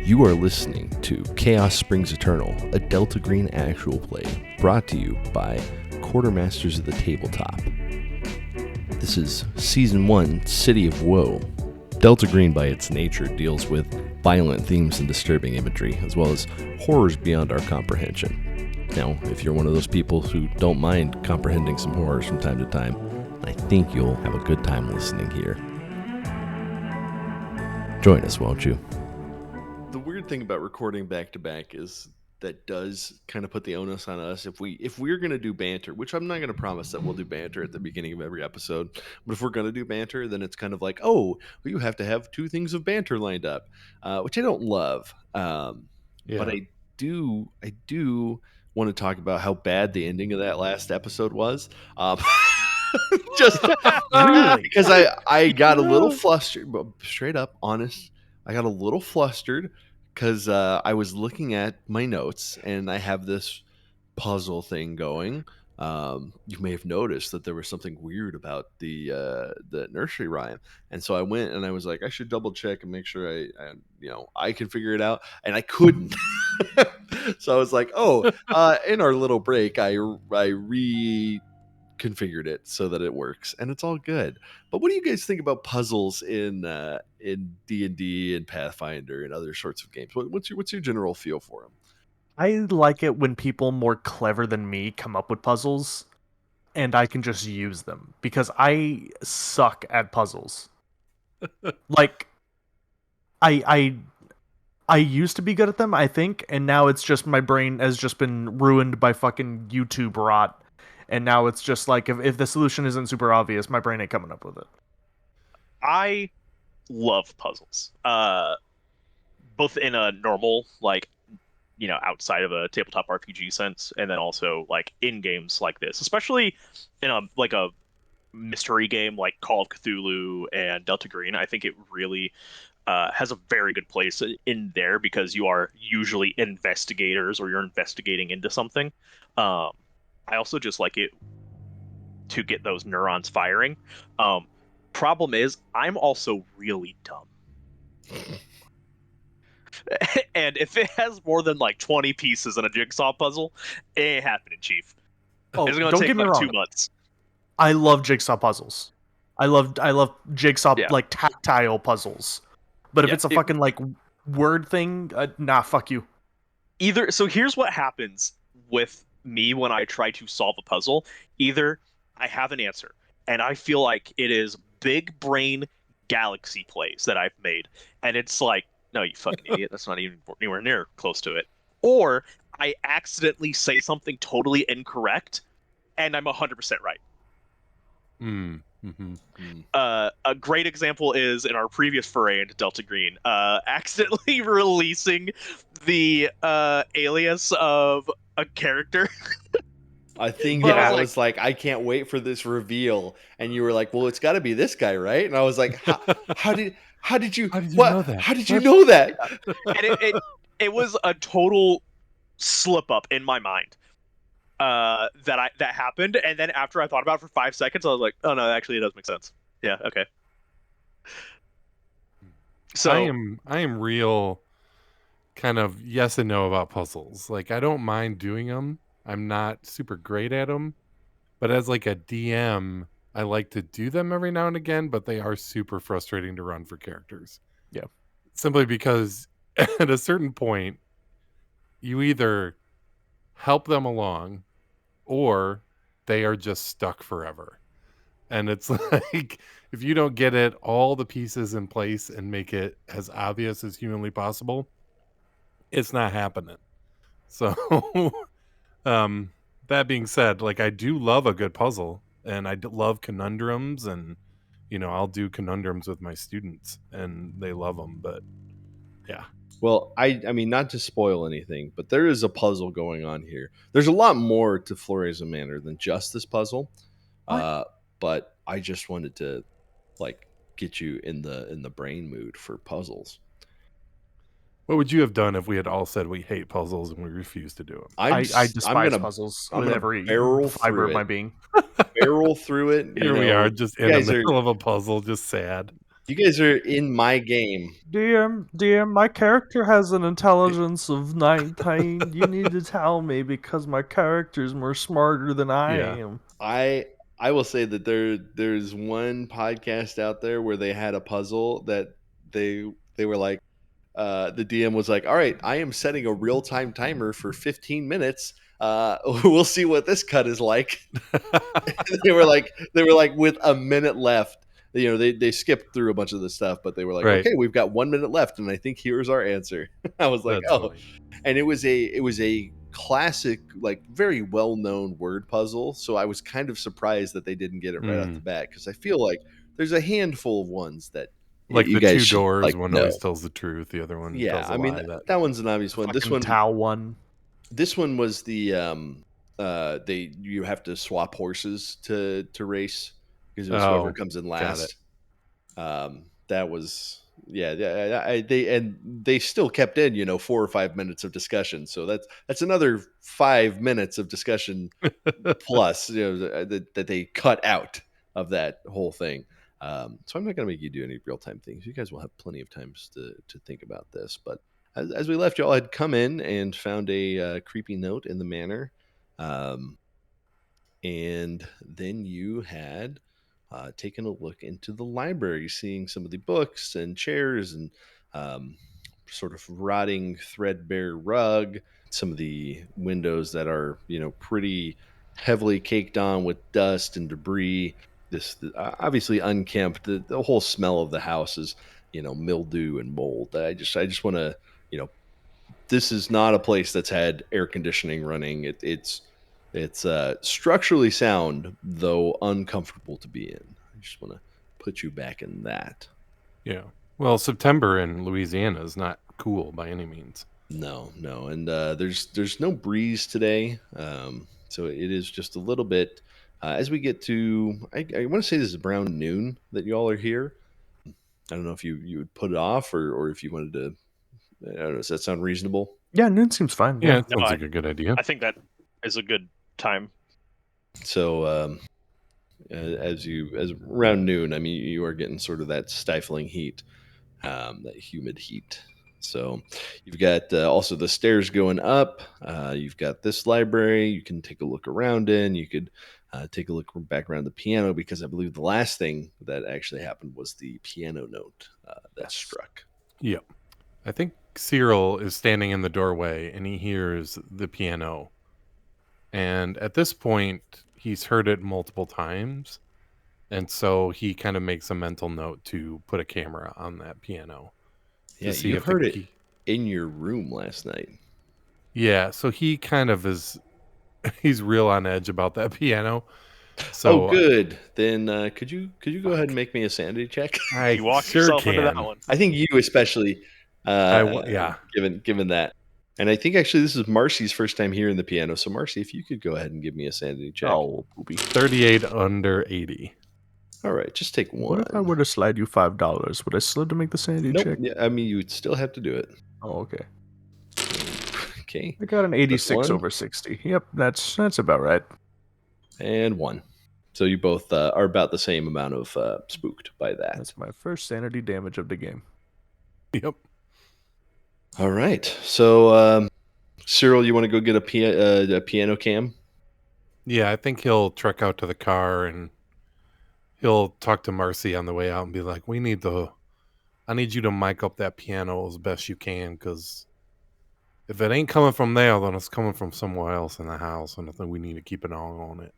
You are listening to Chaos Springs Eternal, a Delta Green actual play, brought to you by Quartermasters of the Tabletop. This is Season 1, City of Woe. Delta Green, by its nature, deals with violent themes and disturbing imagery, as well as horrors beyond our comprehension. Now, if you're one of those people who don't mind comprehending some horrors from time to time, I think you'll have a good time listening here. Join us, won't you? The weird thing about recording back to back is that does kind of put the onus on us. If we're going to do banter, which I'm not going to promise that we'll do banter at the beginning of every episode, but if we're going to do banter, then it's kind of like, oh, well, you have to have two things of banter lined up, which I don't love. But I do want to talk about how bad the ending of that last episode was. Just really, because I got a little flustered, but straight up honest, I got a little flustered because I was looking at my notes and I have this puzzle thing going. You may have noticed that there was something weird about the nursery rhyme, and so I went and I was like, I should double check and make sure I can figure it out, and I couldn't. So I was like, in our little break, I configured it so that it works, and it's all good. But what do you guys think about puzzles in D&D and Pathfinder and other sorts of games? What's your general feel for them? I like it when people more clever than me come up with puzzles and I can just use them, because I suck at puzzles. Like I used to be good at them, I think, and now it's just my brain has just been ruined by fucking YouTube rot. And now it's just like, if the solution isn't super obvious, my brain ain't coming up with it. I love puzzles. Both in a normal, outside of a tabletop RPG sense, and then also like in games like this, especially in a mystery game like Call of Cthulhu and Delta Green. I think it really has a very good place in there, because you are usually investigators, or you're investigating into something. I also just like it to get those neurons firing. Problem is, I'm also really dumb. And if it has more than 20 pieces in a jigsaw puzzle, it ain't happening, Chief. It's going to take 2 months. I love jigsaw puzzles. I love jigsaw tactile puzzles. But if it's a fucking word thing, nah, fuck you. So here's what happens with me when I try to solve a puzzle. Either I have an answer and I feel like it is big brain galaxy plays that I've made, and it's like, no, you fucking idiot, that's not even anywhere near close to it. Or I accidentally say something totally incorrect and I'm 100% right. A great example is in our previous foray into Delta Green, accidentally releasing the alias of a character. I think I was like, I can't wait for this reveal, and you were like, well, it's got to be this guy, right? And I was like, how did you know that? How did you know that? And it was a total slip up in my mind that happened, and then after I thought about it for 5 seconds, I was like, oh no, actually it does make sense. Yeah, okay. So I am real kind of yes and no about puzzles. Like, I don't mind doing them. I'm not super great at them, but as like a DM, I like to do them every now and again, but they are super frustrating to run for characters. Yeah. Simply because at a certain point, you either help them along or they are just stuck forever. And it's like, if you don't get it all the pieces in place and make it as obvious as humanly possible, it's not happening. So that being said, I do love a good puzzle, and I love conundrums, and I'll do conundrums with my students and they love them. But yeah. Well, I mean, not to spoil anything, but there is a puzzle going on here. There's a lot more to Flores Manor than just this puzzle. But I just wanted to get you in the brain mood for puzzles. What would you have done if we had all said we hate puzzles and we refuse to do them? I despise puzzles on every fiber of my being. Barrel through it. Here we are, just in the middle of a puzzle, just sad. You guys are in my game. DM, my character has an intelligence of 19. You need to tell me because my character's more smarter than I Yeah. am. I will say that there's one podcast out there where they had a puzzle that they were like, the DM was like, all right, I am setting a real time timer for 15 minutes. We'll see what this cut is like. they were like with a minute left. You know, they skipped through a bunch of the stuff, but they were like, Right. okay, we've got 1 minute left, and I think here's our answer. I was like, That's oh, funny. and it was a classic, like very well known word puzzle. So I was kind of surprised that they didn't get it right off the bat, because I feel like there's a handful of ones that Like you the guys two should, doors, like, one know. always tells the truth, the other one Yeah, tells a I mean lie. that one's an obvious one. Fucking Tau one. This one was the you have to swap horses to race, because it was whoever comes in last. That was they still kept in, you know, 4 or 5 minutes of discussion, so that's another 5 minutes of discussion plus, you know, that they cut out of that whole thing. So I'm not going to make you do any real time things. You guys will have plenty of times to think about this. But as we left, y'all had come in and found a creepy note in the manor, and then you had taken a look into the library, seeing some of the books and chairs and sort of rotting, threadbare rug. Some of the windows that are, you know, pretty heavily caked on with dust and debris. This obviously unkempt. The whole smell of the house is, you know, mildew and mold. I just want to, you know, this is not a place that's had air conditioning running. It's structurally sound, though uncomfortable to be in. I just want to put you back in that. Yeah. Well, September in Louisiana is not cool by any means. No, and there's no breeze today, so it is just a little bit. As we get to, I want to say this is around noon that y'all are here. I don't know if you would put it off, or if you wanted to. I don't know. Does that sound reasonable? Yeah, noon seems fine. Yeah, it sounds like a good idea. I think that is a good time. So as around noon, I mean, you are getting sort of that stifling heat, that humid heat. So you've got also the stairs going up. You've got this library you can take a look around in. You could take a look back around the piano, because I believe the last thing that actually happened was the piano note that struck. Yep. I think Cyril is standing in the doorway and he hears the piano. And at this point, he's heard it multiple times. And so he kind of makes a mental note to put a camera on that piano. Yeah, you heard it in your room last night. Yeah, so he kind of is, he's real on edge about that piano. So good. Then could you go ahead and make me a sanity check? You walked yourself into that one. I think you especially. Yeah. Given that, and I think actually this is Marcy's first time hearing the piano. So Marcy, if you could go ahead and give me a sanity check. Oh, booby. 38 under 80. All right, just take one. What if I were to slide you $5? Would I still have to make the sanity check? Yeah, I mean, you would still have to do it. Oh, okay. Okay. I got an 86 over 60. Yep, that's about right. And 1. So you both are about the same amount of spooked by that. That's my first sanity damage of the game. Yep. All right. So Cyril, you want to go get a piano cam? Yeah, I think he'll trek out to the car and he'll talk to Marcy on the way out and be like, I need you to mic up that piano as best you can, because if it ain't coming from there, then it's coming from somewhere else in the house, and I think we need to keep an eye on it.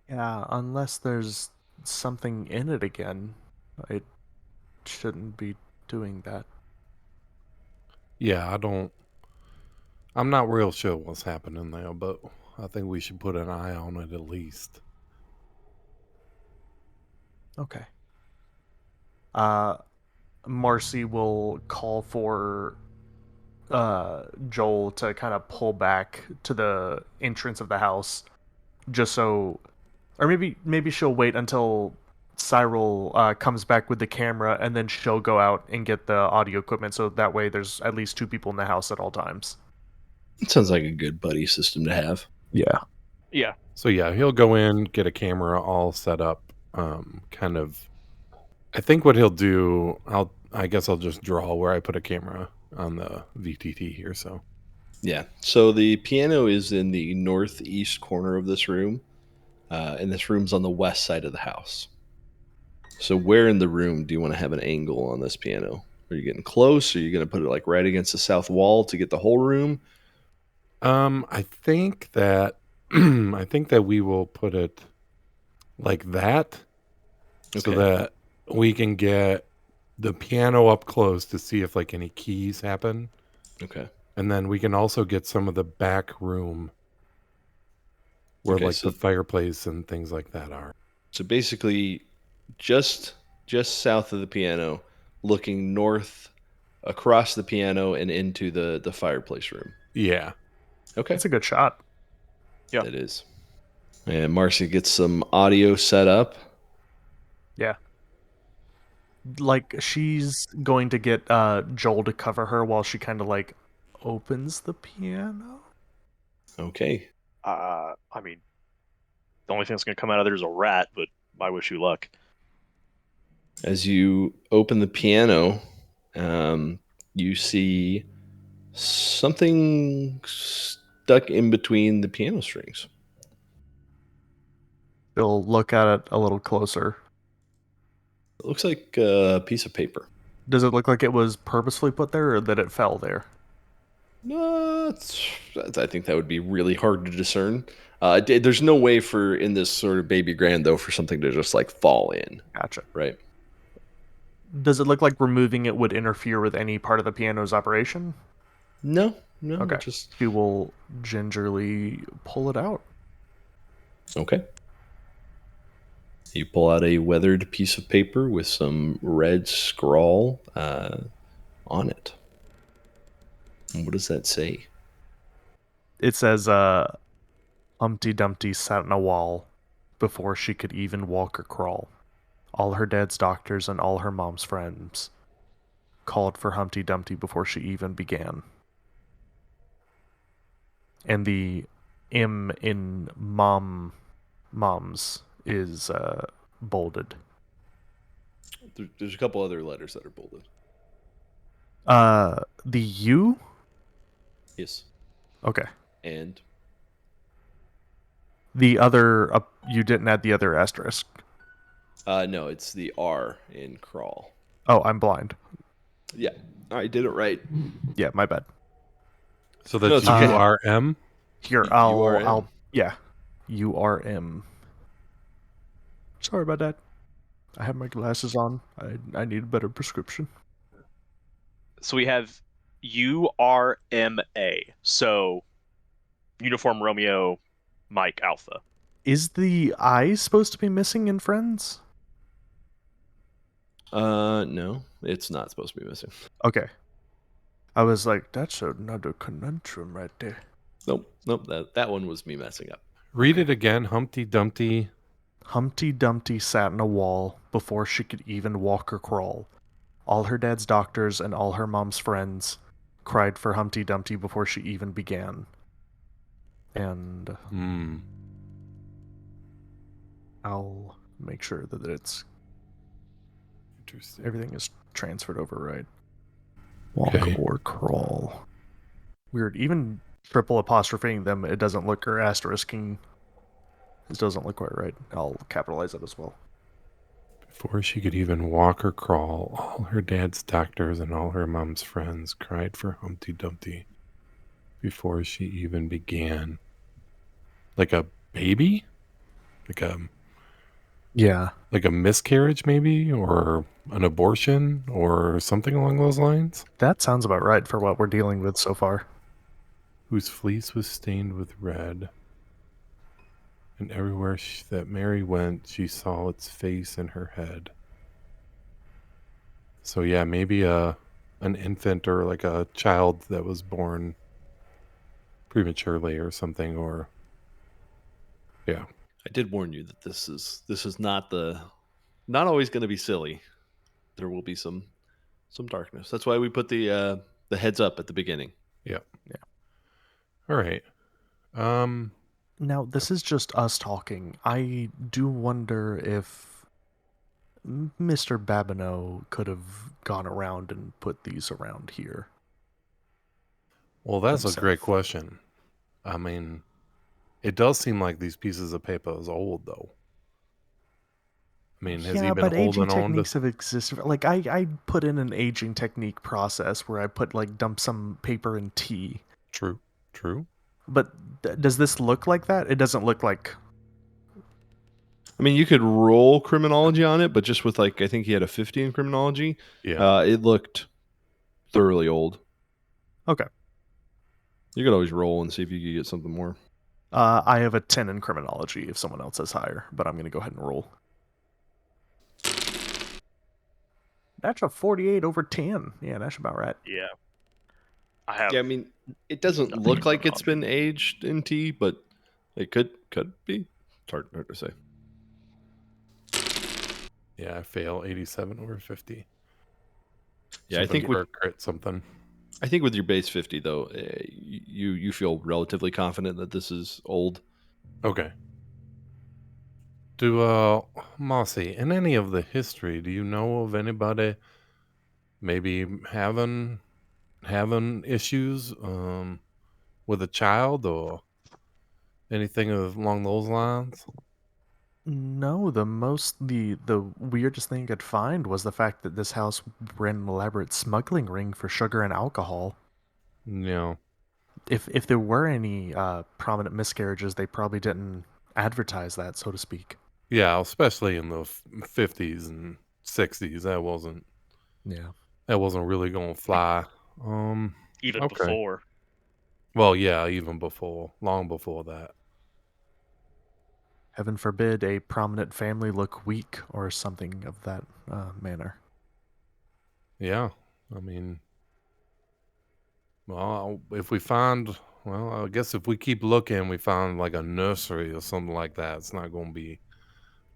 Yeah, unless there's something in it again, I shouldn't be doing that. Yeah, I'm not real sure what's happening there, but I think we should put an eye on it at least. Okay. Marcy will call for Joel to kind of pull back to the entrance of the house, just so, or maybe she'll wait until Cyril comes back with the camera, and then she'll go out and get the audio equipment, so that way there's at least 2 people in the house at all times. It sounds like a good buddy system to have. Yeah. Yeah. So yeah, he'll go in, get a camera all set up, kind of I think what he'll do, I guess I'll just draw where I put a camera on the VTT here. So Yeah. So the piano is in the northeast corner of this room, and this room's on the west side of the house. So where in the room do you want to have an angle on this piano? Are you getting close? Are you going to put it like right against the south wall to get the whole room? I think that I think that we will put it like that, so Okay. that we can get the piano up close to see if like any keys happen, Okay. and then we can also get some of the back room where Okay. like the fireplace and things like that are. So basically, just south of the piano, looking north across the piano and into the fireplace room. Yeah. Okay. That's a good shot. Yeah. It is. And Marcy gets some audio set up. Yeah. Like, she's going to get Joel to cover her while she kind of like opens the piano. Okay. I mean, the only thing that's going to come out of there is a rat, but I wish you luck. As you open the piano, you see something stuck in between the piano strings. She'll look at it a little closer. It looks like a piece of paper. Does it look like it was purposefully put there or that it fell there? I think that would be really hard to discern. There's no way for in this sort of baby grand though for something to just like fall in, Gotcha. right? Does it look like removing it would interfere with any part of the piano's operation? No, Okay. just She will gingerly pull it out. okay. You pull out a weathered piece of paper with some red scrawl on it. And what does that say? It says, Humpty Dumpty sat in a wall before she could even walk or crawl. All her dad's doctors and all her mom's friends called for Humpty Dumpty before she even began. And the M in moms is bolded. There's a couple other letters that are bolded. The U? Yes. Okay. And The other, you didn't add the other asterisk. no, it's the R in crawl. Oh, I'm blind. Yeah, I did it right. Yeah, my bad. So No, that's it's okay. URM. Here, URM. yeah, URM. Sorry about that. I have my glasses on. I need a better prescription. So we have URMA. So Uniform Romeo Mike Alpha. Is the I supposed to be missing in Friends? No, it's not supposed to be missing. Okay. I was like, that's another conundrum right there. Nope. That one was me messing up. Read it again. Humpty Dumpty. Humpty Dumpty sat in a wall before she could even walk or crawl. All her dad's doctors and all her mom's friends cried for Humpty Dumpty before she even began. And I'll make sure that it's Interesting. everything is transferred over right. Walk Okay. or crawl. Weird. Even triple apostropheing them, it doesn't look, or asterisking, it doesn't look quite right. I'll capitalize it as well. Before she could even walk or crawl, all her dad's doctors and all her mom's friends cried for Humpty Dumpty before she even began. Like a baby? Yeah. Like a miscarriage, maybe? Or an abortion? Or something along those lines? That sounds about right for what we're dealing with so far. Whose fleece was stained with red. And everywhere that Mary went, she saw its face in her head. So yeah, maybe an infant or like a child that was born prematurely or something, or yeah. I did warn you that this is not always going to be silly. There will be some darkness. That's why we put the heads up at the beginning. Yeah. All right. Now, this is just us talking. I do wonder if Mr. Babineau could have gone around and put these around here. Well, that's a great himself. question. I mean, it does seem like these pieces of paper is old, though. I mean, has he been but aging holding on to... techniques have existed. Like I put in an aging technique process where I put dump some paper in tea. True. But does this look like that? It doesn't look like. I mean, you could roll criminology on it, but just with I think he had a 50 in criminology. Yeah. It looked thoroughly old. Okay. You could always roll and see if you could get something more. I have a 10 in criminology if someone else has higher, but I'm going to go ahead and roll. That's a 48 over 10. Yeah, that's about right. Yeah. I have. Yeah, I mean, it doesn't nothing look in like it's been criminology. aged in tea, but it could be. It's hard to say. Yeah, I fail 87 over 50. Yeah, I think with crit something. I think with your base 50 though, you feel relatively confident that this is old. Okay. Do Marcy, in any of the history, do you know of anybody maybe having issues with a child or anything along those lines? No, the weirdest thing I could find was the fact that this house ran an elaborate smuggling ring for sugar and alcohol. No. If there were any prominent miscarriages, they probably didn't advertise that, so to speak. Yeah, especially in the 50s and 60s, that wasn't really going to fly. Even okay. before. Well, yeah, even before, long before that. Heaven forbid a prominent family look weak or something of that manner. Yeah, I mean, well, if we find, well, I guess if we keep looking, we find like a nursery or something like that, it's not going to be,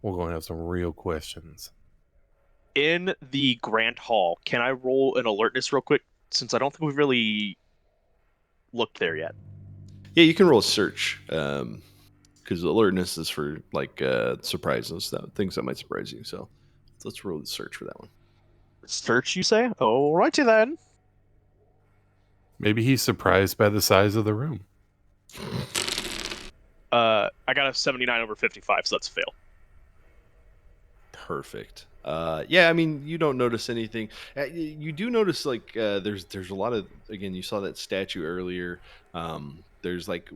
we're going to have some real questions. In the Grand Hall, can I roll an alertness real quick? Since I don't think we've really looked there yet. Yeah, you can roll a search because alertness is for surprises, things that might surprise you. So let's roll the search for that one. Search, you say? Alrighty then. Maybe he's surprised by the size of the room. I got a 79 over 55, so that's a fail. Perfect. Yeah, I mean, you don't notice anything. You do notice there's a lot of, again, you saw that statue earlier. There's like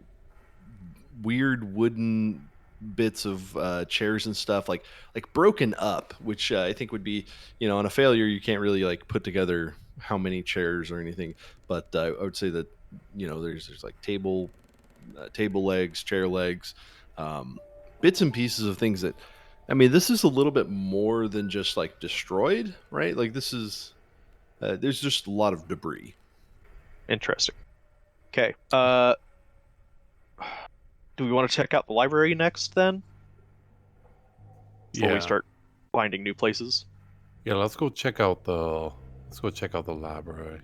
weird wooden bits of chairs and stuff like broken up, which I think would be, on a failure you can't really put together how many chairs or anything. But I would say that there's like table legs, chair legs, bits and pieces of things that, I mean, this is a little bit more than just destroyed, right? Like this is there's just a lot of debris. Interesting. Okay. Do we want to check out the library next then? Before we start finding new places? Yeah, let's go check out the library.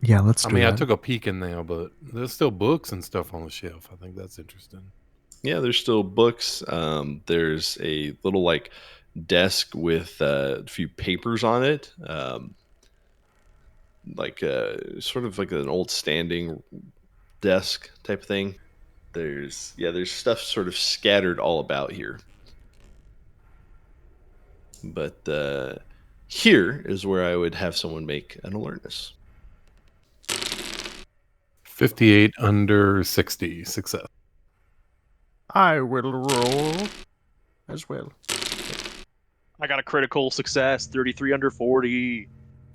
Yeah, let's do that. I took a peek in there, but there's still books and stuff on the shelf. I think that's interesting. Yeah, there's still books. There's a little desk with a few papers on it, sort of like an old standing desk type thing. There's stuff sort of scattered all about here. But here is where I would have someone make an alertness. 58 under 60, success. I will roll as well. I got a critical success, 33 under 40.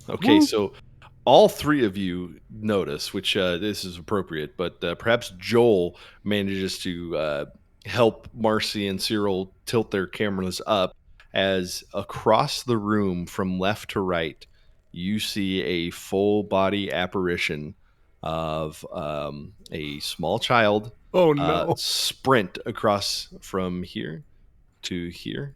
Okay, Woo. so all three of you notice, which this is appropriate, but perhaps Joel manages to help Marcy and Cyril tilt their cameras up as across the room from left to right, you see a full body apparition of a small child. Oh no! Sprint across from here to here.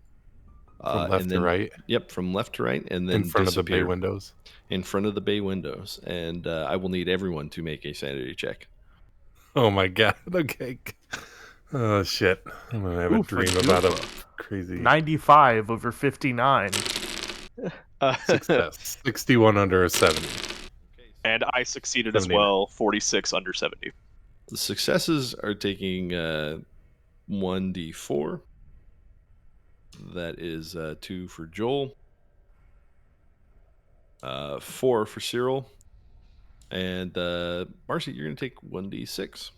From left to right? Yep, from left to right, and then in front disappear. of the bay windows. In front of the bay windows, and I will need everyone to make a sanity check. Oh my god! Okay. Oh shit! I'm gonna have a dream about a crazy 95 over 59. Success. 61 under a 70. And I succeeded as 79. well. 46 under 70. The successes are taking 1d4. That is 2 for Joel, 4 for Cyril, and Marcy, you're going to take 1d6.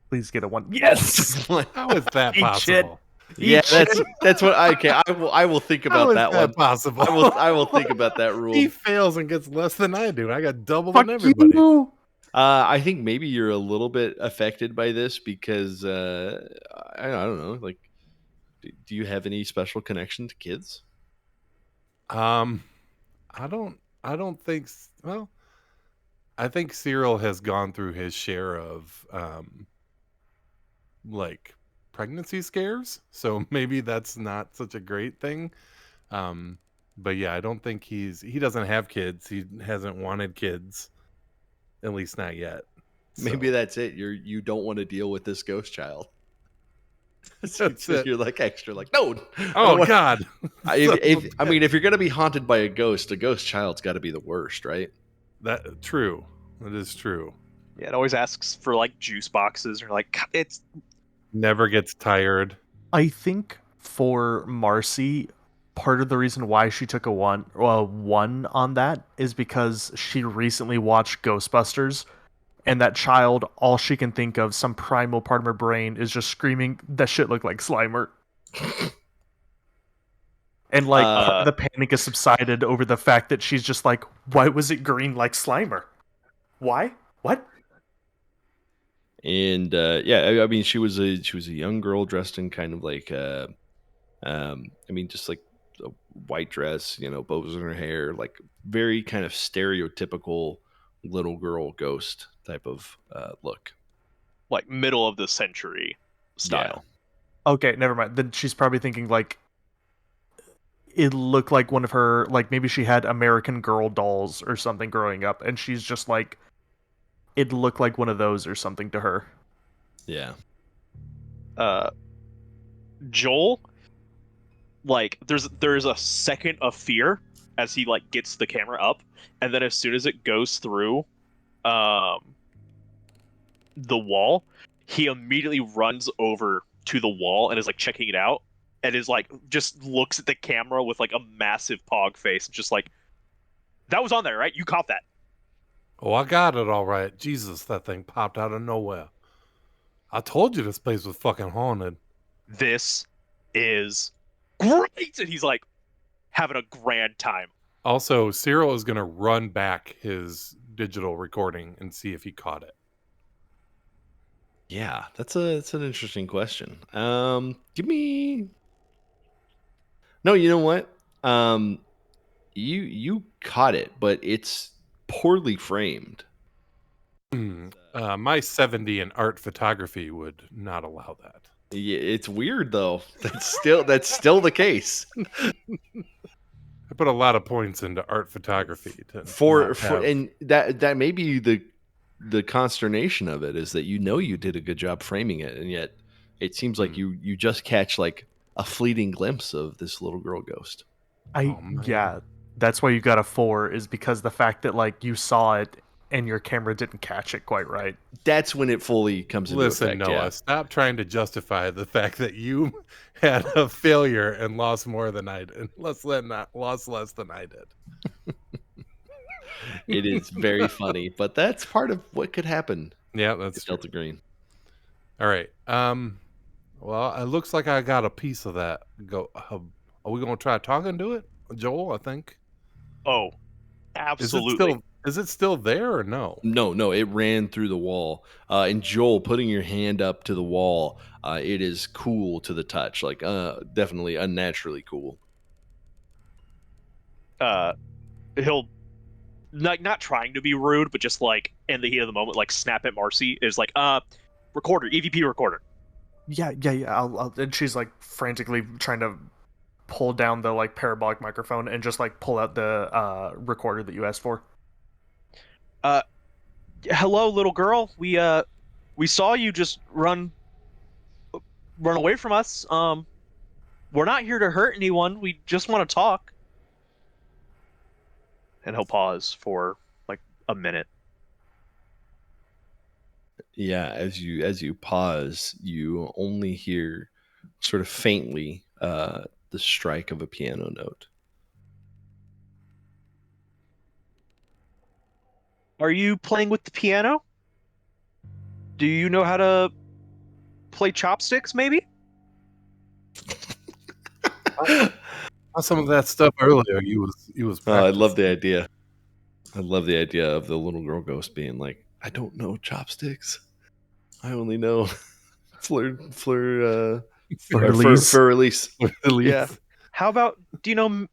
Please get a 1. Yes. How is that Eat shit. possible? Yeah, Eat that's what I okay. I will think How about is that one. possible? I will think about that rule. He fails and gets less than I do. I got double Fuck than everybody. you. I think maybe you're a little bit affected by this because I don't know. Like, do you have any special connection to kids? I don't think. Well, I think Cyril has gone through his share of like pregnancy scares, so maybe that's not such a great thing. But yeah, I don't think he doesn't have kids. He hasn't wanted kids, at least not yet. Maybe So, that's it. You don't want to deal with this ghost child. that's it. You're like extra like no. Oh God! If you're gonna be haunted by a ghost child's got to be the worst, right? That true. That is true. Yeah, it always asks for like juice boxes or like it's Never gets tired. I think for Marcy, part of the reason why she took a one on that is because she recently watched Ghostbusters, and that child, all she can think of, some primal part of her brain, is just screaming, "That shit looked like Slimer." And like part of the panic has subsided over the fact that she's just like, "Why was it green like Slimer? Why? What?" And yeah, I mean, she was a young girl dressed in kind of like just like a white dress, bows in her hair, like very kind of stereotypical little girl ghost type of look. like middle of the century style. Okay, never mind. Then she's probably thinking like it looked like one of her, like maybe she had American Girl dolls or something growing up, and she's just like, it looked like one of those or something to her. Yeah. Joel, like there's a second of fear as he like gets the camera up, and then as soon as it goes through the wall, he immediately runs over to the wall and is like checking it out, and is like just looks at the camera with like a massive pog face, just like, that was on there, right? You caught that. Oh, I got it all right. Jesus, that thing popped out of nowhere. I told you this place was fucking haunted. This is great, and he's like having a grand time. Also, Cyril is going to run back his digital recording and see if he caught it. Yeah, that's an interesting question. Give me. No, you know what? You caught it, but it's poorly framed. My 70 in art photography would not allow that. Yeah, it's weird though. That's still the case. I put a lot of points into art photography For and that may be the consternation of it, is that you did a good job framing it, and yet it seems like you just catch like a fleeting glimpse of this little girl ghost. Yeah, that's why you got a 4, is because the fact that like you saw it and your camera didn't catch it quite right. That's when it fully comes into effect. Listen, Noah, stop trying to justify the fact that you had a failure and lost more than I did. Lost less than I did. It is very funny, but that's part of what could happen. Yeah, that's Delta Green. All right. Well, it looks like I got a piece of that. Are we gonna try talking to it, Joel? I think. Oh, absolutely. Is it still there or no? No, it ran through the wall. And Joel, putting your hand up to the wall, it is cool to the touch, like definitely unnaturally cool. He'll not trying to be rude, but just like in the heat of the moment, like snap at Marcy, is like, recorder, EVP recorder. Yeah. And she's like frantically trying to pull down the like parabolic microphone and just like pull out the recorder that you asked for. Hello, little girl. We saw you just run away from us. We're not here to hurt anyone. We just want to talk. And he'll pause for like a minute. Yeah, as you pause, you only hear sort of faintly the strike of a piano note. Are you playing with the piano? Do you know how to play chopsticks, maybe? Saw some of that stuff earlier. He was Oh, I love practicing. the idea. I love the idea of the little girl ghost being like, I don't know chopsticks. I only know fleur Fleur-de-lis. fur release. At least. Yeah. How about, do you know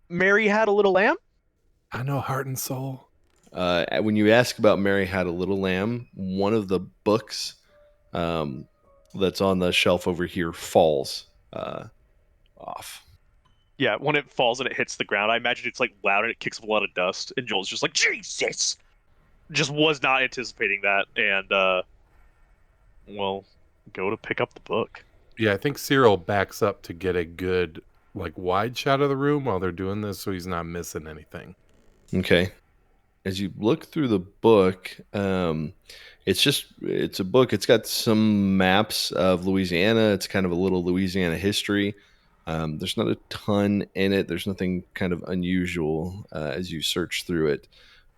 Mary Had a Little Lamb? I know Heart and Soul. When you ask about Mary Had a Little Lamb, one of the books that's on the shelf over here falls off. Yeah, when it falls and it hits the ground, I imagine it's like loud and it kicks up a lot of dust, and Joel's just like, Jesus! Just was not anticipating that, and well, go to pick up the book. Yeah, I think Cyril backs up to get a good like wide shot of the room while they're doing this, so he's not missing anything. Okay. As you look through the book, it's a book. It's got some maps of Louisiana. It's kind of a little Louisiana history. There's not a ton in it. There's nothing kind of unusual as you search through it.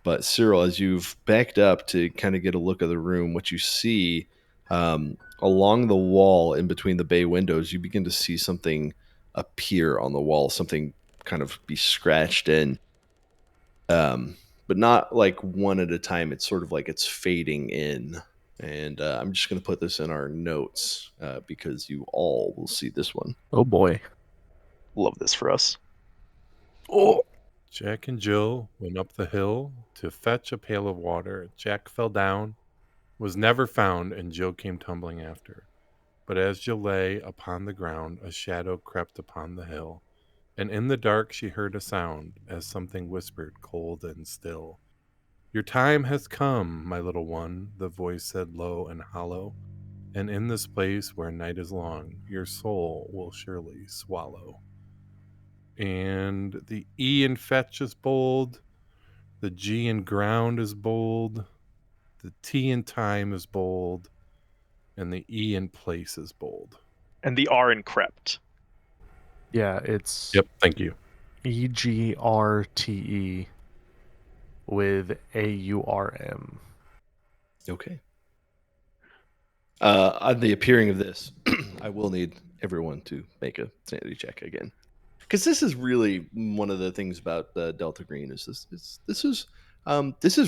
But Cyril, as you've backed up to kind of get a look of the room, what you see along the wall in between the bay windows, you begin to see something appear on the wall, something kind of be scratched in. But not like one at a time. It's sort of like it's fading in. And I'm just going to put this in our notes because you all will see this one. Oh boy. Love this for us. Oh. Jack and Jill went up the hill to fetch a pail of water. Jack fell down, was never found, and Jill came tumbling after. But as Jill lay upon the ground, a shadow crept upon the hill, and in the dark she heard a sound, as something whispered cold and still. Your time has come, my little one, the voice said low and hollow, and in this place where night is long, your soul will surely swallow. And the E in fetch is bold, the G in ground is bold, the T in time is bold, and the E in place is bold. And the R in crept. Yeah, it's Yep, thank you. EGRTE with AURM. Okay. On the appearing of this, I will need everyone to make a sanity check again, because this is really one of the things about Delta Green is this is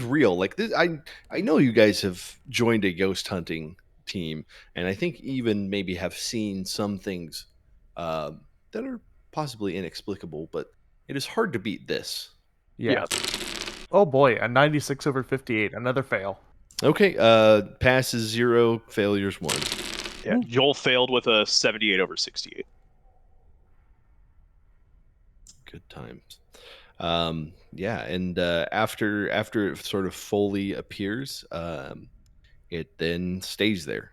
real. Like this, I know you guys have joined a ghost hunting team, and I think even maybe have seen some things that are possibly inexplicable, but it is hard to beat this. Yeah. Oh boy, a 96 over 58. Another fail. Okay, passes 0, failures 1. Yeah, Joel failed with a 78 over 68. Good times. Yeah, and after it sort of fully appears, it then stays there.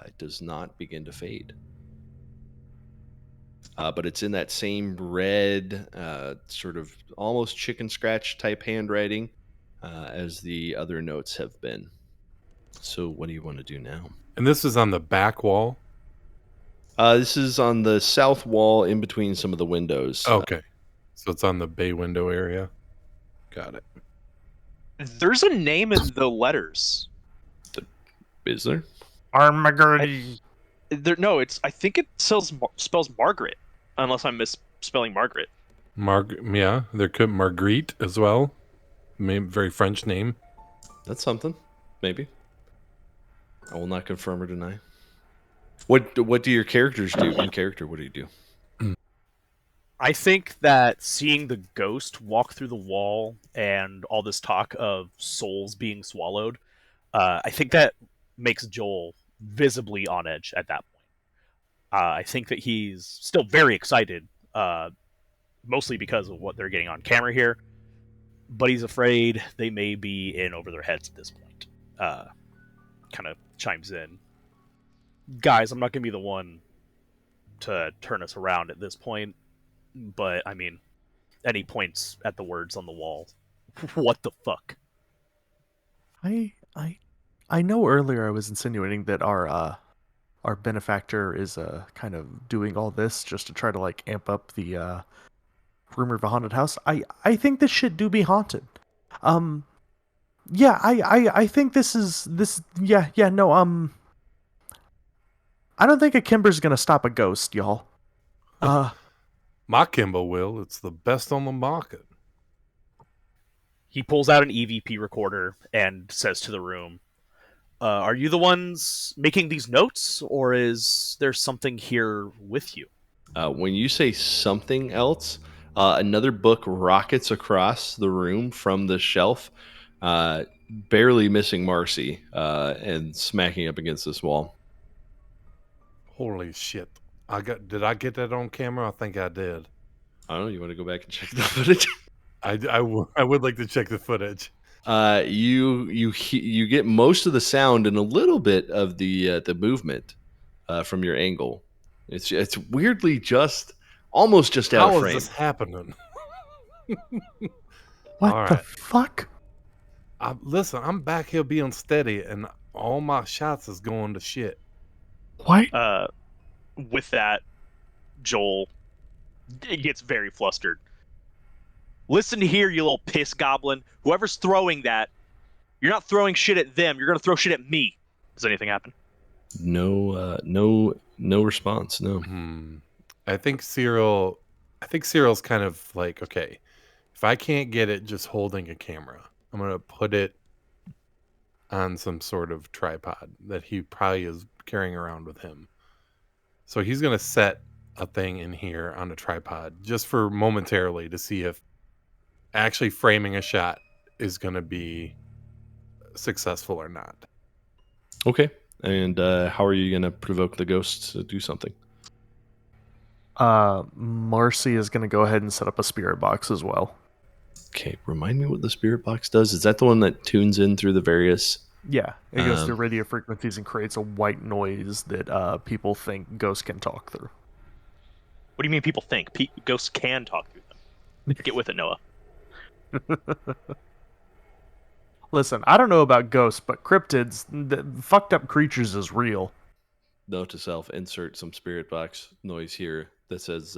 It does not begin to fade. But it's in that same red, sort of almost chicken scratch type handwriting as the other notes have been. So, what do you want to do now? And this is on the back wall. This is on the south wall in between some of the windows. Okay. So it's on the bay window area. Got it. There's a name in the letters. Is there? Armageddon. No, I think it spells Margaret, unless I'm misspelling Margaret. Yeah, there could Marguerite as well. Very French name. That's something. Maybe. I will not confirm or deny. What do your characters do in character? What do you do? I think that seeing the ghost walk through the wall and all this talk of souls being swallowed, I think that makes Joel visibly on edge at that point. I think that he's still very excited, mostly because of what they're getting on camera here, but he's afraid they may be in over their heads at this point. Kind of chimes in. Guys, I'm not going to be the one to turn us around at this point. But I mean, and he points at the words on the wall. What the fuck? I know earlier I was insinuating that our benefactor is kind of doing all this just to try to like amp up the rumor of a haunted house. I think this shit do be haunted. Yeah, I think this yeah no I don't think a Kimber's gonna stop a ghost, y'all. My Kimbo will. It's the best on the market. He pulls out an EVP recorder and says to the room, "Are you the ones making these notes, or is there something here with you?" When you say something else, another book rockets across the room from the shelf, barely missing Marcy and smacking up against this wall. Holy shit. Did I get that on camera? I think I did. I don't know. You want to go back and check the footage? I would like to check the footage. You get most of the sound and a little bit of the movement from your angle. It's weirdly almost just out of How frame. is this happening? What All the right. fuck? Listen, I'm back here being steady, and all my shots is going to shit. What? With that, Joel gets very flustered. Listen here, you little piss goblin. Whoever's throwing that, you're not throwing shit at them. You're gonna throw shit at me. Does anything happen? No response. No. I think Cyril's kind of like, okay, if I can't get it just holding a camera, I'm gonna put it on some sort of tripod that he probably is carrying around with him. So he's gonna set a thing in here on a tripod just for momentarily to see if actually framing a shot is gonna be successful or not. Okay. And how are you going to provoke the ghosts to do something? Marcy is gonna go ahead and set up a spirit box as well. Okay. Remind me what the spirit box does. Is that the one that tunes in through the various? Yeah, it goes through radio frequencies and creates a white noise that people think ghosts can talk through. What do you mean people think? Ghosts can talk through them. Get with it, Noah. Listen, I don't know about ghosts, but cryptids, the fucked up creatures, is real. Note to self: insert some spirit box noise here that says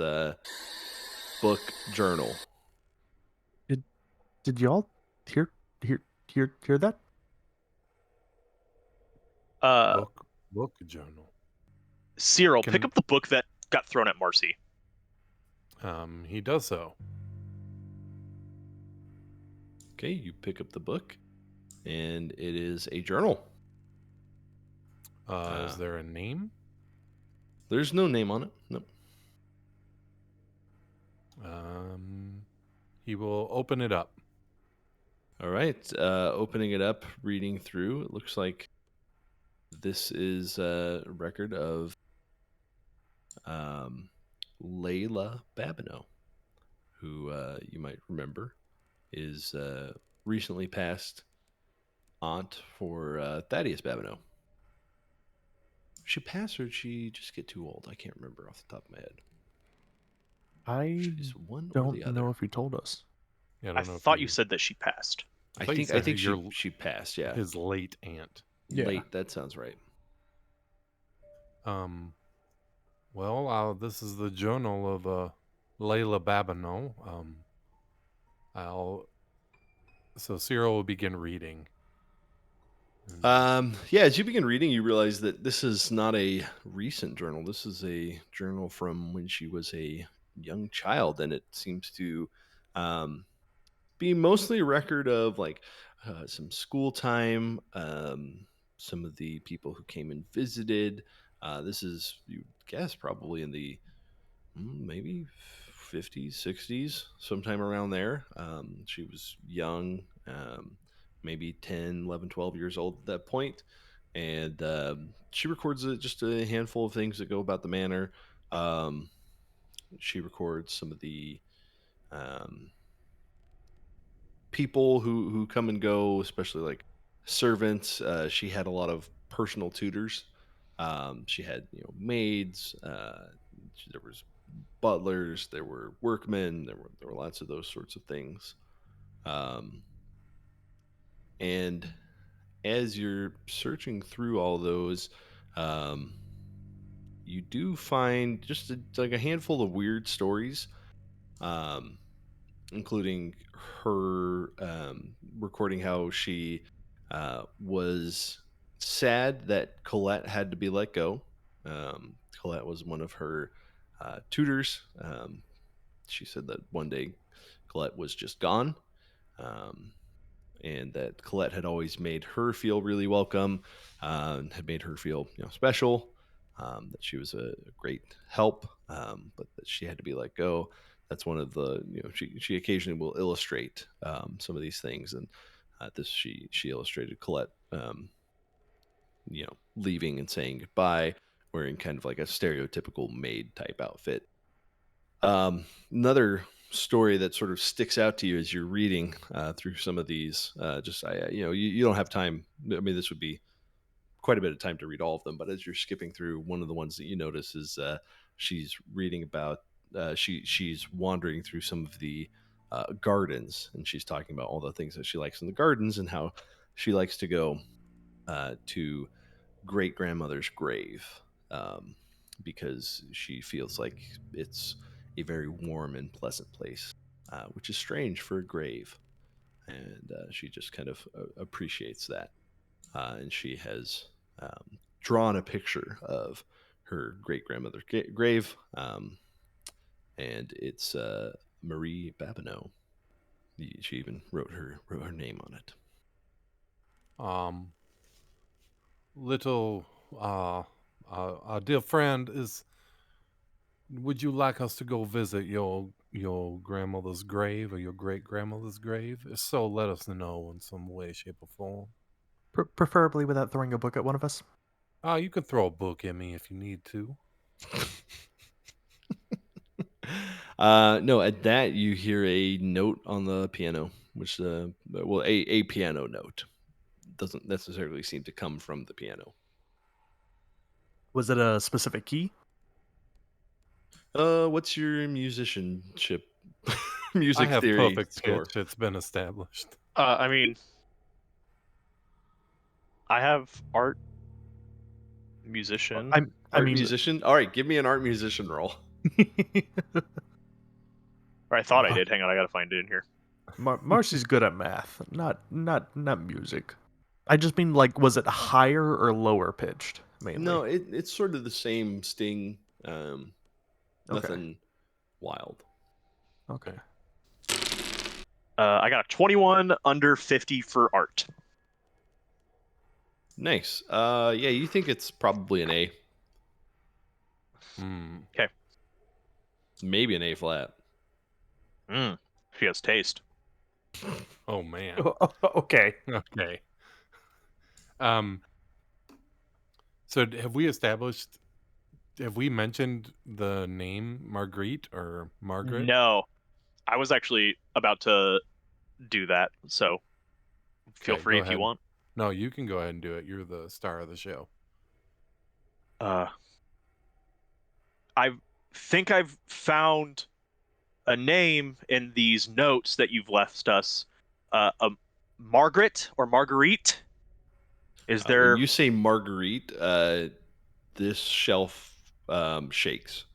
book journal. Did y'all hear that? Book journal. Cyril, pick up the book that got thrown at Marcy. He does so. Okay, you pick up the book, and it is a journal. Is there a name? There's no name on it. Nope. He will open it up. All right. Opening it up, reading through. It looks like this is a record of Layla Babineau, who you might remember is recently passed aunt for Thaddeus Babineau. She passed, or did she just get too old? I can't remember off the top of my head. I She's one or the don't other. know if he told us. Yeah, I thought you said that she passed. I think she passed. Yeah, his late aunt. Yeah. Late. That sounds right. Well, this is the journal of Layla Babineau. So Cyril will begin reading. Yeah, as you begin reading, you realize that this is not a recent journal. This is a journal from when she was a young child, and it seems to be mostly a record of like some school time, some of the people who came and visited. This is, you guess, probably in the maybe 50s, 60s, sometime around there. She was young, maybe 10, 11, 12 years old at that point. And she records just a handful of things that go about the manor. She records some of the people who come and go, especially like servants. She had a lot of personal tutors. She had maids, there was butlers, there were workmen, there were lots of those sorts of things. And as you're searching through all those, um, you do find just like a handful of weird stories, um, including her recording how she was sad that Colette had to be let go. Colette was one of her tutors. She said that one day Colette was just gone. Um, and that Colette had always made her feel really welcome, had made her feel special, that she was a great help, but that she had to be let go. That's one of the she occasionally will illustrate some of these things, and this she illustrated Colette leaving and saying goodbye, wearing kind of like a stereotypical maid type outfit. Another story that sort of sticks out to you as you're reading through some of these, you don't have time. I mean, this would be quite a bit of time to read all of them, but as you're skipping through, one of the ones that you notice is she's reading about she's wandering through some of the gardens, and she's talking about all the things that she likes in the gardens and how she likes to go to great grandmother's grave, um, because she feels like it's a very warm and pleasant place, which is strange for a grave. And she just kind of appreciates that. And she has drawn a picture of her great grandmother's grave, and it's Marie Babineau. She even wrote her name on it. Little our dear friend, would you like us to go visit your grandmother's grave or your great grandmother's grave? If so, let us know in some way, shape, or form. Preferably without throwing a book at one of us. You can throw a book at me if you need to. No, at that you hear a note on the piano, which a piano note doesn't necessarily seem to come from the piano. Was it a specific key? What's your musicianship music I have theory perfect score? pitch. It's been established. I mean, I have art, musician. I Art mean, musician. All right, give me an art musician roll. Or I thought I did. Hang on, I gotta find it in here. Marcy's good at math, not music. I just mean, like, was it higher or lower pitched mainly? No, it's sort of the same sting. Okay. Nothing wild. Okay. I got a 21 under 50 for art. Nice. Yeah, you think it's probably an A, Okay. maybe an A flat. She has taste. Oh man. Okay. Okay. So have we mentioned the name Marguerite or Margaret? No, I was actually about to do that, so feel Okay, free go if you ahead. want. No, you can go ahead and do it. You're the star of the show. I think I've found a name in these notes that you've left us. Margaret or Marguerite? Is there? When you say Marguerite, this shelf shakes.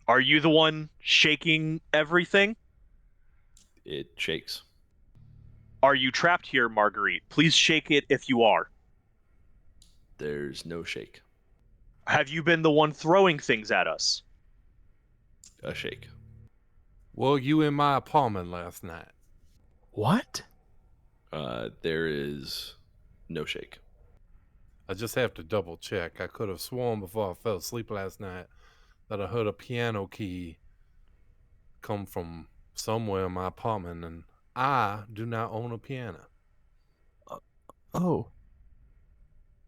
Are you the one shaking everything? It shakes. Are you trapped here, Marguerite? Please shake it if you are. There's no shake. Have you been the one throwing things at us? A shake. Well, you in my apartment last night. What? There is no shake. I just have to double check. I could have sworn before I fell asleep last night that I heard a piano key come from somewhere in my apartment, and I do not own a piano. Oh.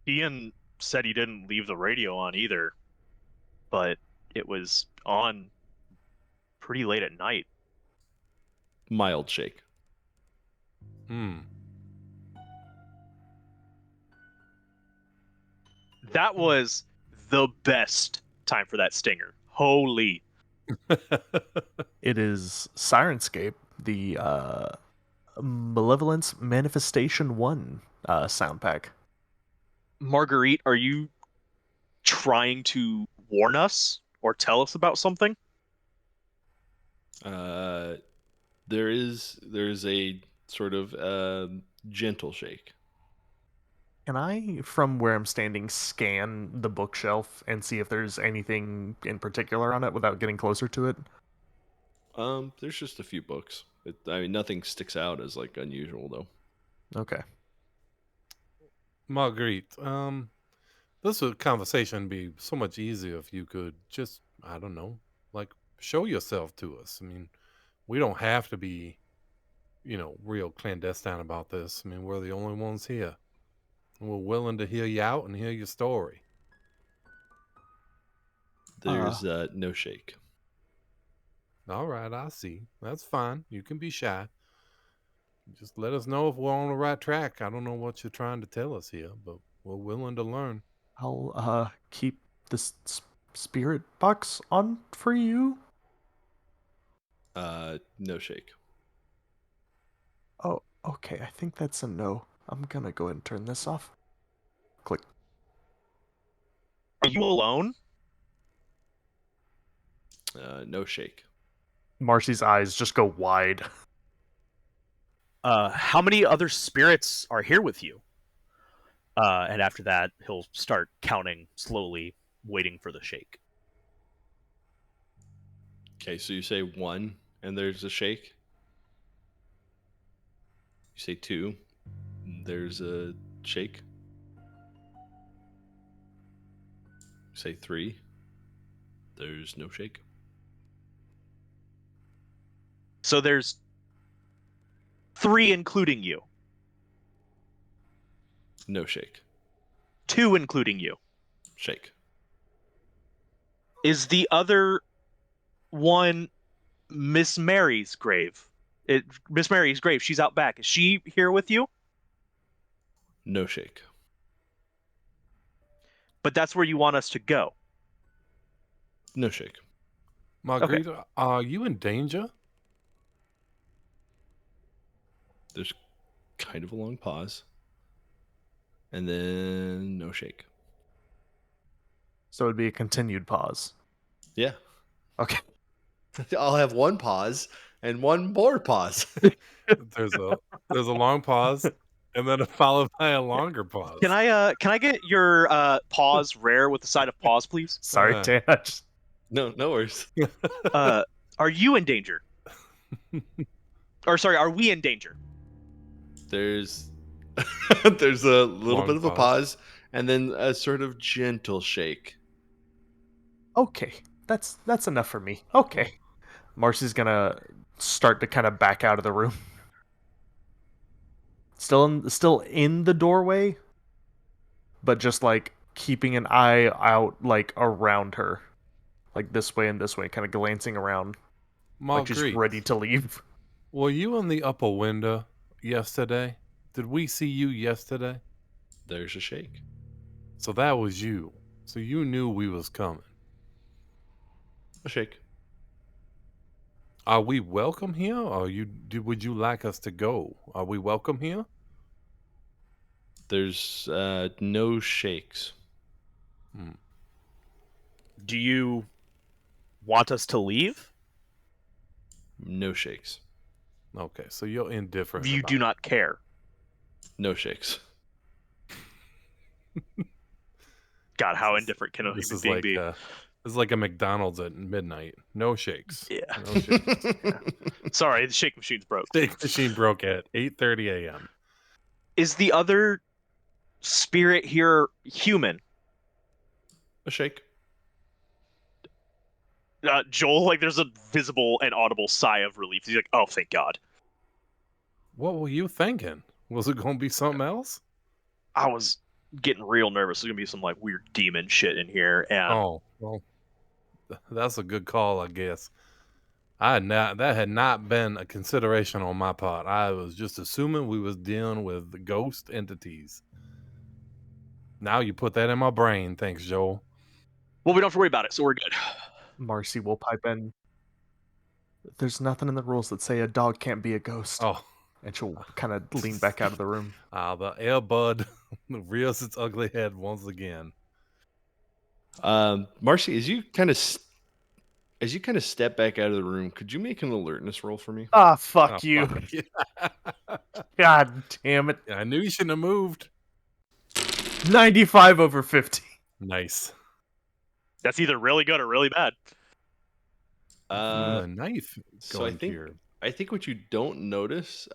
Ian said he didn't leave the radio on either, but it was on pretty late at night. Mild shake. That was the best time for that stinger. Holy. It is Sirenscape, the Malevolence Manifestation 1 sound pack. Marguerite, are you trying to warn us or tell us about something? There's a sort of gentle shake. Can I, from where I'm standing, scan the bookshelf and see if there's anything in particular on it without getting closer to it? There's just a few books. I mean, nothing sticks out as like unusual though. Okay. Marguerite, this conversation be so much easier if you could just, I don't know, like show yourself to us. I mean, we don't have to be, real clandestine about this. I mean, we're the only ones here. And we're willing to hear you out and hear your story. There's no shake. All right, I see. That's fine. You can be shy. Just let us know if we're on the right track. I don't know what you're trying to tell us here, but we're willing to learn. I'll keep this spirit box on for you. No shake. Oh, okay. I think that's a no. I'm gonna go ahead and turn this off. Click. Are you alone? No shake. Marcy's eyes just go wide. How many other spirits are here with you? And after that, he'll start counting slowly, waiting for the shake. Okay, so you say 1 and there's a shake. You say 2, there's a shake. You say 3, there's no shake. So there's 3 including you. No shake. 2 including you. Shake. Is the other one Miss Mary's grave? Miss Mary's grave, she's out back. Is she here with you? No shake. But that's where you want us to go. No shake. Marguerite, are you in danger? There's kind of a long pause. And then no shake. So it'd be a continued pause. Yeah. Okay. I'll have 1 pause and 1 more pause. There's a long pause and then followed by a longer pause. Can I get your pause rare with the side of pause, please? Sorry, Dan. I just- No worries. Are you in danger? Or sorry, are we in danger? There's there's a little Long bit of a pause. pause and then a sort of gentle shake. Okay. That's enough for me. Okay. Marcy's gonna start to kind of back out of the room. Still in the doorway, but just like keeping an eye out like around her. Like this way and this way, kind of glancing around. Like she's Marguerite, ready to leave. were you in the upper window yesterday? Did we see you yesterday? There's a shake. So that was you. So you knew we was coming. A shake. Are we welcome here, or would you like us to go? Are we welcome here? There's no shakes. Do you want us to leave? No shakes. Okay, so you're indifferent. You about do it. not care. No shakes. God, how indifferent can a This human is being like be? this is like a McDonald's at midnight. No shakes. Yeah. No shakes. Sorry, the shake machine's broke. Shake machine broke at 8:30 a.m. Is the other spirit here human? A shake. Joel, like, there's a visible and audible sigh of relief. He's like, "Oh, thank God." What were you thinking? Was it going to be something else? I was getting real nervous. There's gonna be some like weird demon shit in here, and Oh, well, that's a good call, I guess. That had not been a consideration on my part. I was just assuming we was dealing with the ghost entities. Now you put that in my brain. Thanks, Joel. Well, we don't have to worry about it, so we're good. Marcy will pipe in. There's nothing in the rules that say a dog can't be a ghost. Oh, And she'll kind of lean back out of the room. the Airbud rears its ugly head once again. Marcy, as you kind of step back out of the room, could you make an alertness roll for me? Ah, Oh, fuck you. fuck. God damn it. I knew you shouldn't have moved. 95 over 50. Nice. That's either really good or really bad. The knife So going to your... I think what you don't notice,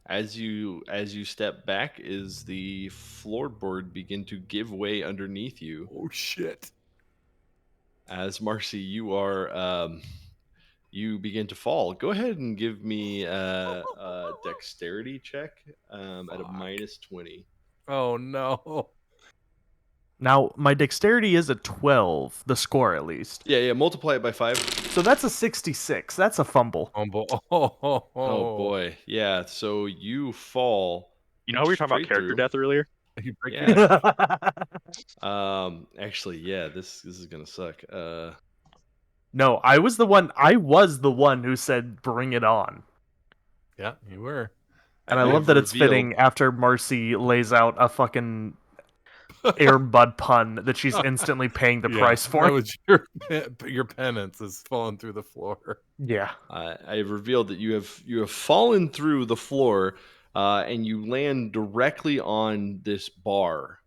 as you step back, is the floorboard begin to give way underneath you. Oh, shit. As Marcy, you are you begin to fall. Go ahead and give me a dexterity check at a Fuck. -20. Oh, no. Now, my dexterity is a 12, the score at least. Yeah, multiply it by 5. So that's a 66. That's a fumble. Oh boy, yeah. So you fall. You know how we were talking about straight character through. death earlier? You break Yeah. your... Actually, yeah. This is gonna suck. No, I was the one who said bring it on. Yeah, you were. And I love that it's fitting after Marcy lays out a fucking Airbud pun that she's instantly paying the price for. That was your penance is falling through the floor. Yeah. I've revealed that you have fallen through the floor, and you land directly on this bar,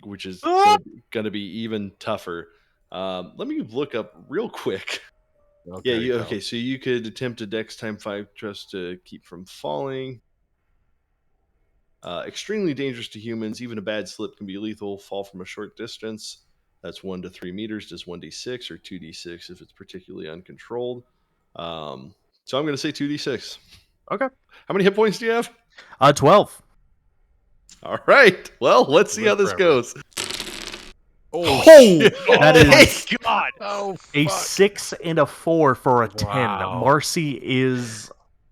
which is gonna be even tougher. Let me look up real quick. Okay, Okay. So you could attempt a Dex time 5 just to keep from falling. Extremely dangerous to humans. Even a bad slip can be lethal. Fall from a short distance. That's 1 to 3 meters. Does 1d6 or 2d6 if it's particularly uncontrolled. So I'm going to say 2d6. Okay. How many hit points do you have? 12. All right. Well, let's see how this Forever. goes. Oh, shit. That Oh is my god! Oh, a fuck. 6 and a 4 for a 10. Wow. Marcy is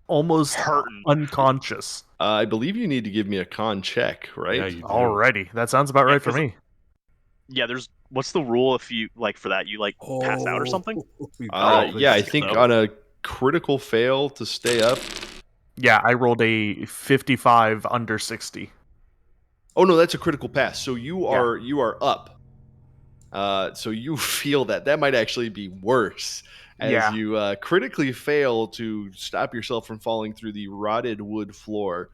almost Hurting. unconscious. I believe you need to give me a con check, right? Yeah, you do. Alrighty. That sounds about right for 'cause- me. Yeah, what's the rule if you for that you pass out or something? Yeah, I think so. on a critical fail to stay up. Yeah, I rolled a 55 under 60. Oh no, that's a critical pass. So you are up. So you feel that might actually be worse as you critically fail to stop yourself from falling through the rotted wood floor,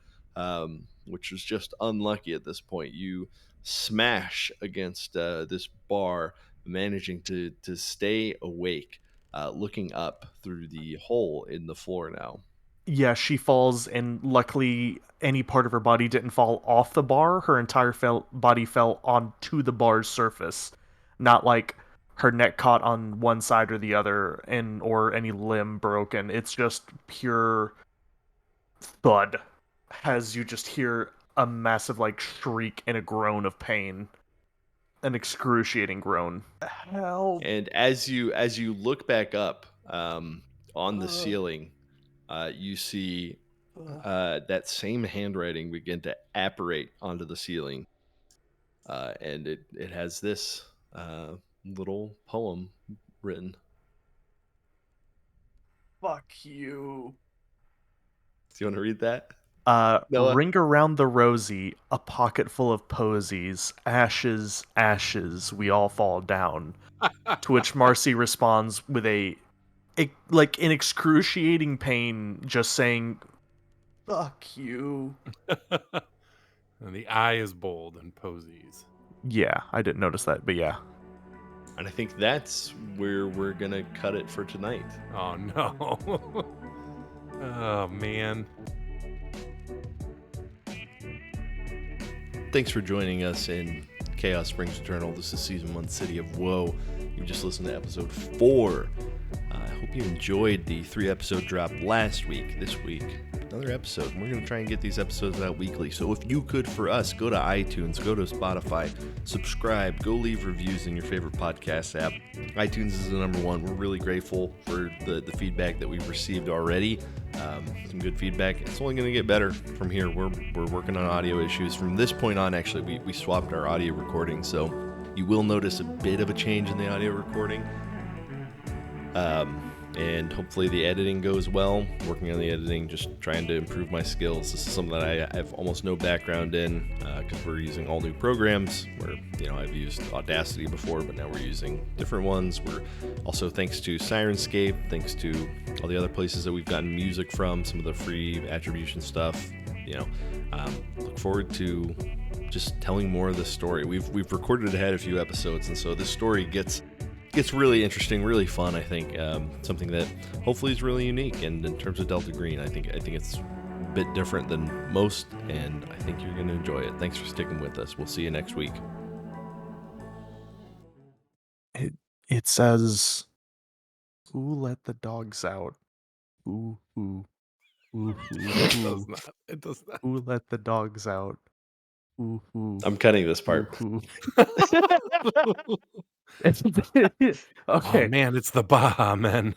which was just unlucky at this point. You smash against this bar, managing to stay awake, looking up through the hole in the floor now. Yeah, she falls, and luckily any part of her body didn't fall off the bar. Her entire body fell onto the bar's surface, not like her neck caught on one side or the other, or any limb broken. It's just pure thud as you just hear a massive shriek and a groan of pain, an excruciating groan. Help! And as you look back up on the ceiling, you see that same handwriting begin to apparate onto the ceiling, and it has this little poem written. Fuck you. Do you want to read that? Noah? Ring around the rosy, a pocket full of posies, ashes, ashes, we all fall down. To which Marcy responds with in excruciating pain, just saying, fuck you. And the eye is bold and posies. Yeah, I didn't notice that, but yeah. And I think that's where we're going to cut it for tonight. Oh, no. Oh, man. Thanks for joining us in Chaos Springs Eternal. This is Season 1, City of Woe. You just listened to Episode 4. I hope you enjoyed the 3-episode drop last week. This week, another episode. We're going to try and get these episodes out weekly. So if you could, for us, go to iTunes, go to Spotify, subscribe, go leave reviews in your favorite podcast app. iTunes is the number one. We're really grateful for the feedback that we've received already. Some good feedback. It's only going to get better from here. We're working on audio issues. From this point on, actually, we swapped our audio recording, so You will notice a bit of a change in the audio recording. And hopefully the editing goes well. Working on the editing, just trying to improve my skills. This is something that I have almost no background in because we're using all new programs where, I've used Audacity before, but now we're using different ones. We're also, thanks to Sirenscape, thanks to all the other places that we've gotten music from, some of the free attribution stuff, look forward to just telling more of this story. We've recorded ahead a few episodes, and so this story gets really interesting, really fun. I think something that hopefully is really unique. And in terms of Delta Green, I think it's a bit different than most, and I think you're going to enjoy it. Thanks for sticking with us. We'll see you next week. It says, "Who let the dogs out? Ooh, ooh, ooh, It ooh, does ooh. not. It does not. Who let the dogs out? Ooh, ooh, I'm cutting this part. ooh, ooh." Oh Okay. man, it's the Baja Men.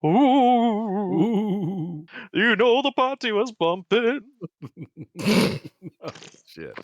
Ooh, Ooh. the party was bumping. Oh, shit.